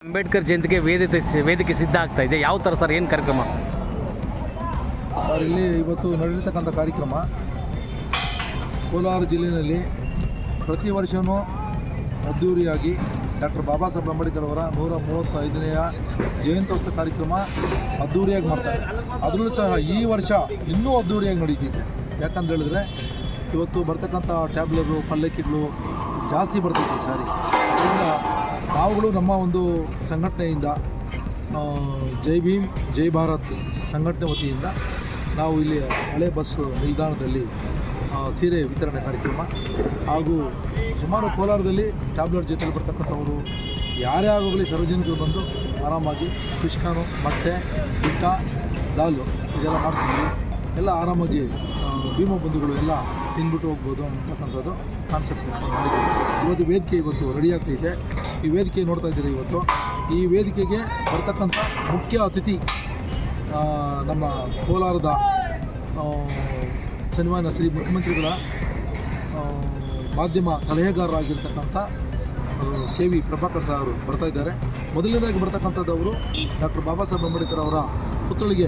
ಅಂಬೇಡ್ಕರ್ ಜಯಂತಿಗೆ ವೇದಿಕೆ ಸಿದ್ಧ ಆಗ್ತಾ ಇದೆ. ಯಾವ ಥರ ಸರ್, ಏನು ಕಾರ್ಯಕ್ರಮ ಸರ್? ಇಲ್ಲಿ ಇವತ್ತು ನಡೆದಿರ್ತಕ್ಕಂಥ ಕಾರ್ಯಕ್ರಮ ಕೋಲಾರ ಜಿಲ್ಲೆಯಲ್ಲಿ ಪ್ರತಿ ವರ್ಷವೂ ಅದ್ದೂರಿಯಾಗಿ ಡಾಕ್ಟರ್ ಬಾಬಾ ಸಾಹೇಬ್ ಅಂಬೇಡ್ಕರ್ ಅವರ 135ನೇ ಜಯಂತ್ಯೋತ್ಸವ ಕಾರ್ಯಕ್ರಮ ಅದ್ದೂರಿಯಾಗಿ ಮಾಡ್ತಾರೆ. ಅದರಲ್ಲೂ ಸಹ ಈ ವರ್ಷ ಇನ್ನೂ ಅದ್ದೂರಿಯಾಗಿ ನಡೀತಿದೆ. ಯಾಕಂತ ಹೇಳಿದ್ರೆ ಇವತ್ತು ಬರ್ತಕ್ಕಂಥ ಟ್ಯಾಬ್ಲೆರು ಪಲ್ಲಕ್ಕಿಗಳು ಜಾಸ್ತಿ ಬರ್ತೈತೆ ಈ ಸಾರಿ. ಅದರಿಂದ ನಾವುಗಳು ನಮ್ಮ ಒಂದು ಸಂಘಟನೆಯಿಂದ ಜೈ ಭೀಮ್ ಜೈ ಭಾರತ್ ಸಂಘಟನೆ ವತಿಯಿಂದ ನಾವು ಇಲ್ಲಿ ಹಳೆ ಬಸ್ ನಿಲ್ದಾಣದಲ್ಲಿ ಸೀರೆ ವಿತರಣೆ ಕಾರ್ಯಕ್ರಮ ಹಾಗೂ ಸುಮಾರು ಕೋಲಾರದಲ್ಲಿ ಟ್ಯಾಬ್ಲೆಟ್ ಜೊತೆಲಿ ಬರ್ತಕ್ಕಂಥವರು ಯಾರೇ ಆಗೋಗಲಿ ಸಾರ್ವಜನಿಕರು ಬಂದು ಆರಾಮಾಗಿ ಫಿಶ್ಖಾನು ಮೊಟ್ಟೆ ಊಟ ದಾಲು ಇದೆಲ್ಲ ಮಾಡಿಸ್ತೀವಿ. ಎಲ್ಲ ಆರಾಮಾಗಿ ಭೀಮ ಬಂಧುಗಳು ಎಲ್ಲ ತಿಂದ್ಬಿಟ್ಟು ಹೋಗ್ಬೋದು ಅಂತಕ್ಕಂಥದ್ದು ಕಾನ್ಸೆಪ್ಟ್ ಮಾಡಿದ್ದೀವಿ. ಇವತ್ತು ವೇದಿಕೆ ರೆಡಿ ಆಗ್ತೈತೆ. ಈ ವೇದಿಕೆ ನೋಡ್ತಾ ಇದ್ದೀರಿ. ಇವತ್ತು ಈ ವೇದಿಕೆಗೆ ಬರ್ತಕ್ಕಂಥ ಮುಖ್ಯ ಅತಿಥಿ ನಮ್ಮ ಕೋಲಾರದ ಸನ್ಮಾನ್ಯ ಶ್ರೀ ಮುಖ್ಯಮಂತ್ರಿಗಳ ಮಾಧ್ಯಮ ಸಲಹೆಗಾರರಾಗಿರ್ತಕ್ಕಂಥ KV ಪ್ರಭಾಕರ್ ಸರ್ ಅವರು ಬರ್ತಾ ಇದ್ದಾರೆ. ಮೊದಲನೇದಾಗಿ ಬರ್ತಕ್ಕಂಥದ್ದವರು ಡಾಕ್ಟರ್ ಬಾಬಾ ಸಾಹೇಬ್ ಅಂಬೇಡ್ಕರ್ ಅವರ ಪುತ್ಥಳಿಗೆ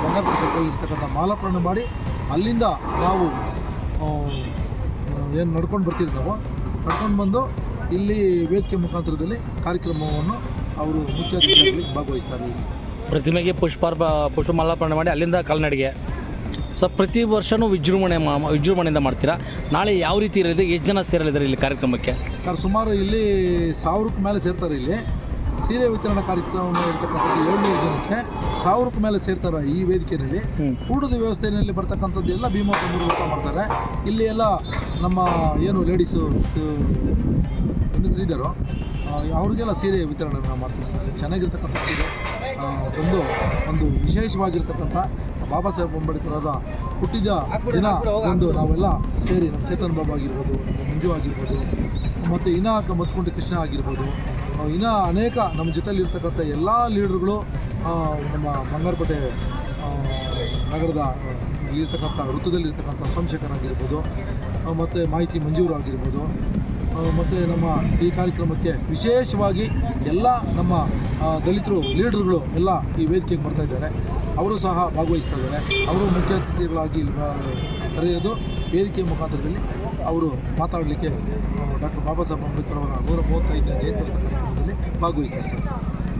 ಬಂಗಾರಪೇಟೆ ಸರ್ಕಲ್ಗಿರ್ತಕ್ಕಂಥ ಮಾಲಾರ್ಪಣೆ ಮಾಡಿ ಅಲ್ಲಿಂದ ನಾವು ಏನು ನಡ್ಕೊಂಡು ಬರ್ತೀವಿ. ನಾವು ನಡ್ಕೊಂಡು ಬಂದು ಇಲ್ಲಿ ವೇದಿಕೆ ಮುಖಾಂತರದಲ್ಲಿ ಕಾರ್ಯಕ್ರಮವನ್ನು ಅವರು ಮುಖ್ಯ ಅತಿಥಿಯಾಗಿ ಭಾಗವಹಿಸ್ತಾರೆ. ಪ್ರತಿಮೆಗೆ ಪುಷ್ಪ ಮಾಲಾರ್ಪಣೆ ಮಾಡಿ ಅಲ್ಲಿಂದ ಕಾಲ್ನಡಿಗೆ. ಸೊ ಪ್ರತಿ ವರ್ಷವೂ ವಿಜೃಂಭಣೆಯಿಂದ ಮಾಡ್ತೀರಾ. ನಾಳೆ ಯಾವ ರೀತಿ ಇರಲಿದೆ, ಎಷ್ಟು ಜನ ಸೇರಲಿದ್ದಾರೆ ಇಲ್ಲಿ ಕಾರ್ಯಕ್ರಮಕ್ಕೆ? ಸರ್, ಸುಮಾರು ಇಲ್ಲಿ 1000ಕ್ಕೆ ಮೇಲೆ ಸೇರ್ತಾರೆ. ಇಲ್ಲಿ ಸೀರೆ ವಿತರಣಾ ಕಾರ್ಯಕ್ರಮ ಇರ್ತಕ್ಕಂಥದ್ದು 700 ಜನಕ್ಕೆ 1000ಕ್ಕೆ ಮೇಲೆ ಸೇರ್ತಾರೆ. ಈ ವೇದಿಕೆಯಲ್ಲಿ ಊಟದ ವ್ಯವಸ್ಥೆಯಲ್ಲಿ ಬರ್ತಕ್ಕಂಥದ್ದು ಎಲ್ಲ ಭೀಮ ಬಂಧುಗಳು ಊಟ ಮಾಡ್ತಾರೆ. ಇಲ್ಲಿ ಎಲ್ಲ ನಮ್ಮ ಏನು ಲೇಡೀಸು ಹೆಂಗಸರಿದ್ದಾರೋ ಅವ್ರಿಗೆಲ್ಲ ಸೀರೆ ವಿತರಣೆ ಮಾಡ್ತೀವಿ ಸರ್. ಚೆನ್ನಾಗಿರ್ತಕ್ಕಂಥ ಸೀರೆ ಒಂದು ವಿಶೇಷವಾಗಿರ್ತಕ್ಕಂಥ ಬಾಬಾ ಸಾಹೇಬ್ ಅಂಬೇಡ್ಕರ್ ಅವರ ಹುಟ್ಟಿದ ದಿನ ಒಂದು ನಾವೆಲ್ಲ ಸೇರಿ ನಮ್ಮ ಚೇತನ್ ಬಾಬಾ ಆಗಿರ್ಬೋದು, ನಮ್ಮ ಮಂಜು ಆಗಿರ್ಬೋದು, ಮತ್ತು ಮತ್ಕೊಂಡ ಕೃಷ್ಣ ಆಗಿರ್ಬೋದು, ಇನ್ನೂ ಅನೇಕ ನಮ್ಮ ಜೊತೆಯಲ್ಲಿ ಇರ್ತಕ್ಕಂಥ ಎಲ್ಲ ಲೀಡರ್ಗಳು, ನಮ್ಮ ಬಂಗಾರಪೇಟೆ ನಗರದ ಇರ್ತಕ್ಕಂಥ ವೃತ್ತದಲ್ಲಿರ್ತಕ್ಕಂಥ ಸೋಮಶೇಖರ್ ಆಗಿರ್ಬೋದು, ಮತ್ತು ಮಾಹಿತಿ ಮಂಜೂರು ಆಗಿರ್ಬೋದು, ಮತ್ತು ನಮ್ಮ ಈ ಕಾರ್ಯಕ್ರಮಕ್ಕೆ ವಿಶೇಷವಾಗಿ ಎಲ್ಲ ನಮ್ಮ ದಲಿತರು ಲೀಡರ್ಗಳು ಎಲ್ಲ ಈ ವೇದಿಕೆಗೆ ಬರ್ತಾ ಇದ್ದಾರೆ. ಅವರು ಸಹ ಭಾಗವಹಿಸ್ತಾ ಇದ್ದಾರೆ. ಅವರು ಮುಖ್ಯ ಅತಿಥಿಗಳಾಗಿ ಕರೆಯೋದು ವೇದಿಕೆ ಮುಖಾಂತರದಲ್ಲಿ ಅವರು ಮಾತಾಡಲಿಕ್ಕೆ ಡಾಕ್ಟರ್ ಬಾಬಾ ಸಾಹೇಬ್ ಅಂಬೇಡ್ಕರ್ ಅವರ 135ನೇ ಜಯಂತ್ಯೋತ್ಸವ ಕಾರ್ಯಕ್ರಮದಲ್ಲಿ ಭಾಗವಹಿಸ್ತಾರೆ ಸರ್.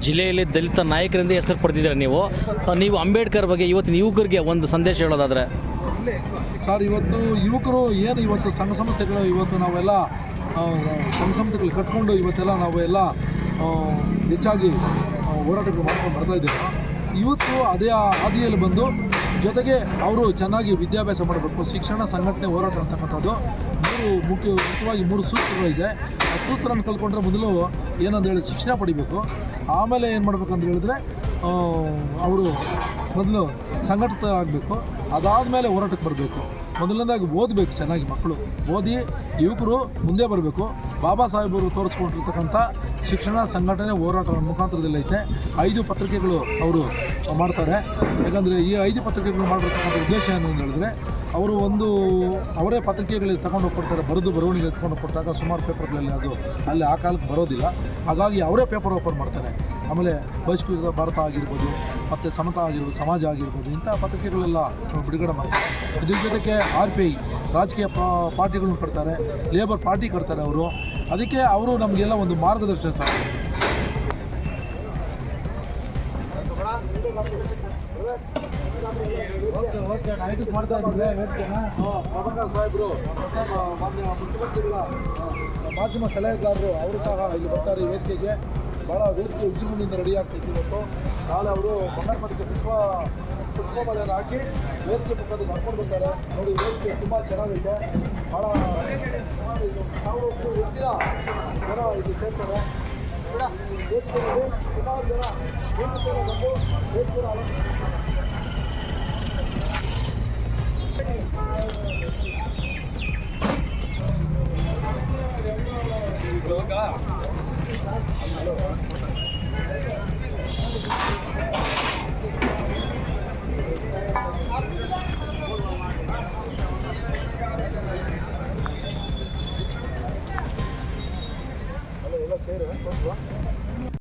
ಜಿಲ್ಲೆಯಲ್ಲಿ ದಲಿತ ನಾಯಕರಿಂದ ಹೆಸರು ಪಡೆದಿದ್ದಾರೆ ನೀವು ಅಂಬೇಡ್ಕರ್ ಬಗ್ಗೆ ಇವತ್ತಿನ ಯುವಕರಿಗೆ ಒಂದು ಸಂದೇಶ ಹೇಳೋದಾದರೆ? ಸರ್, ಯುವಕರು ಏನು ಸಂಘ ಸಂಸ್ಥೆಗಳು ನಾವೆಲ್ಲ ಸಂಘ ಸಂಸ್ಥೆಗಳು ಕಟ್ಕೊಂಡು ಇವತ್ತೆಲ್ಲ ನಾವೆಲ್ಲ ಹೆಚ್ಚಾಗಿ ಹೋರಾಟಗಳು ಮಾಡ್ಕೊಂಡು ಬರ್ತಾಯಿದ್ದೇವೆ. ಇವತ್ತು ಅದೇ ಹಾದಿಯಲ್ಲಿ ಬಂದು ಜೊತೆಗೆ ಅವರು ಚೆನ್ನಾಗಿ ವಿದ್ಯಾಭ್ಯಾಸ ಮಾಡಬೇಕು. ಶಿಕ್ಷಣ, ಸಂಘಟನೆ, ಹೋರಾಟ ಅಂತಕ್ಕಂಥದ್ದು ಮುಖ್ಯವಾಗಿ 3 ಸೂತ್ರಗಳಿದೆ. ಆ ಸೂತ್ರವನ್ನು ಕಲ್ತ್ಕೊಂಡ್ರೆ ಮೊದಲು ಏನಂತ ಹೇಳಿ ಶಿಕ್ಷಣ ಪಡಿಬೇಕು. ಆಮೇಲೆ ಏನು ಮಾಡಬೇಕಂತ ಹೇಳಿದ್ರೆ ಅವರು ಮೊದಲು ಸಂಘಟಿತರಾಗಬೇಕು. ಅದಾದಮೇಲೆ ಹೋರಾಟಕ್ಕೆ ಬರಬೇಕು. ಮೊದಲನೇದಾಗಿ ಓದಬೇಕು, ಚೆನ್ನಾಗಿ ಮಕ್ಕಳು ಓದಿ ಯುವಕರು ಮುಂದೆ ಬರಬೇಕು. ಬಾಬಾ ಸಾಹೇಬರು ತೋರಿಸ್ಕೊಂಡಿರ್ತಕ್ಕಂಥ ಶಿಕ್ಷಣ, ಸಂಘಟನೆ, ಹೋರಾಟದ ಮುಖಾಂತರದಲ್ಲಿ ಐತೆ. 5 ಪತ್ರಿಕೆಗಳು ಅವರು ಮಾಡ್ತಾರೆ. ಯಾಕಂದರೆ ಈ 5 ಪತ್ರಿಕೆಗಳು ಮಾಡಿರ್ತಕ್ಕಂಥ ಉದ್ದೇಶ ಏನು ಅಂತ ಹೇಳಿದ್ರೆ ಅವರೇ ಪತ್ರಿಕೆಗಳಿಗೆ ತಗೊಂಡು ಹೋಗ್ಕೊಡ್ತಾರೆ. ಬರವಣಿಗೆ ತಗೊಂಡು ಹೋಗ್ಕೊಟ್ಟಾಗ ಸುಮಾರು ಪೇಪರ್ಗಳಲ್ಲಿ ಅಲ್ಲಿ ಆ ಕಾಲಕ್ಕೆ ಬರೋದಿಲ್ಲ. ಹಾಗಾಗಿ ಅವರೇ ಪೇಪರ್ ಓಪನ್ ಮಾಡ್ತಾರೆ. ಆಮೇಲೆ ಬಹಿಷ್ಕೃತ ಭಾರತ ಆಗಿರ್ಬೋದು, ಮತ್ತು ಸಮತಾ ಆಗಿರ್ಬೋದು, ಸಮಾಜ ಆಗಿರ್ಬೋದು, ಇಂಥ ಪತ್ರಿಕೆಗಳೆಲ್ಲ ಬಿಡುಗಡೆ ಮಾಡ್ತಾರೆ. ಇದ್ರ ಜೊತೆಗೆ RPI ರಾಜಕೀಯ ಪಾರ್ಟಿಗಳನ್ನು ಕಟ್ತಾರೆ, ಲೇಬರ್ ಪಾರ್ಟಿ ಕಟ್ತಾರೆ ಅವರು. ಅದಕ್ಕೆ ಅವರು ನಮಗೆಲ್ಲ ಒಂದು ಮಾರ್ಗದರ್ಶನ ಸರ್. ಪ್ರಭಾಕರ್ ಸಾಹೇಬರು ಮುಖ್ಯಮಂತ್ರಿಗಳ ಮಾಧ್ಯಮ ಸಲಹೆಗಾರರು ಅವರು ಸಹ ಇಲ್ಲಿ ಬರ್ತಾರೆ. ಈ ವೇದಿಕೆಗೆ ಭಾಳ ವೇದಿಕೆ ವಿಜೃಂಭಣೆಯಿಂದ ರೆಡಿ ಆಗ್ತೈತಿ. ಇವತ್ತು ನಾಳೆ ಅವರು ಬಂಗಾರಪೇಟೆಗೆ ಪುಷ್ಪಮಾಲೆಯನ್ನು ಹಾಕಿ ವೇದಿಕೆ ಮುಖಾಂತರ ನಡ್ಕೊಂಡು ಬರ್ತಾರೆ. ನೋಡಿ, ವೇದಿಕೆ ತುಂಬ ಚೆನ್ನಾಗೈತೆ. ಭಾಳ 1000ಕ್ಕೂ ಹೆಚ್ಚಿನ ಜನ ಇಲ್ಲಿ ಸೇರ್ತಾರೆ. ವೇದಿಕೆಯಲ್ಲಿ ಸುಮಾರು ಜನ ಹೆಂಗಸರು ಬಂದು ವೇದಿಕೆ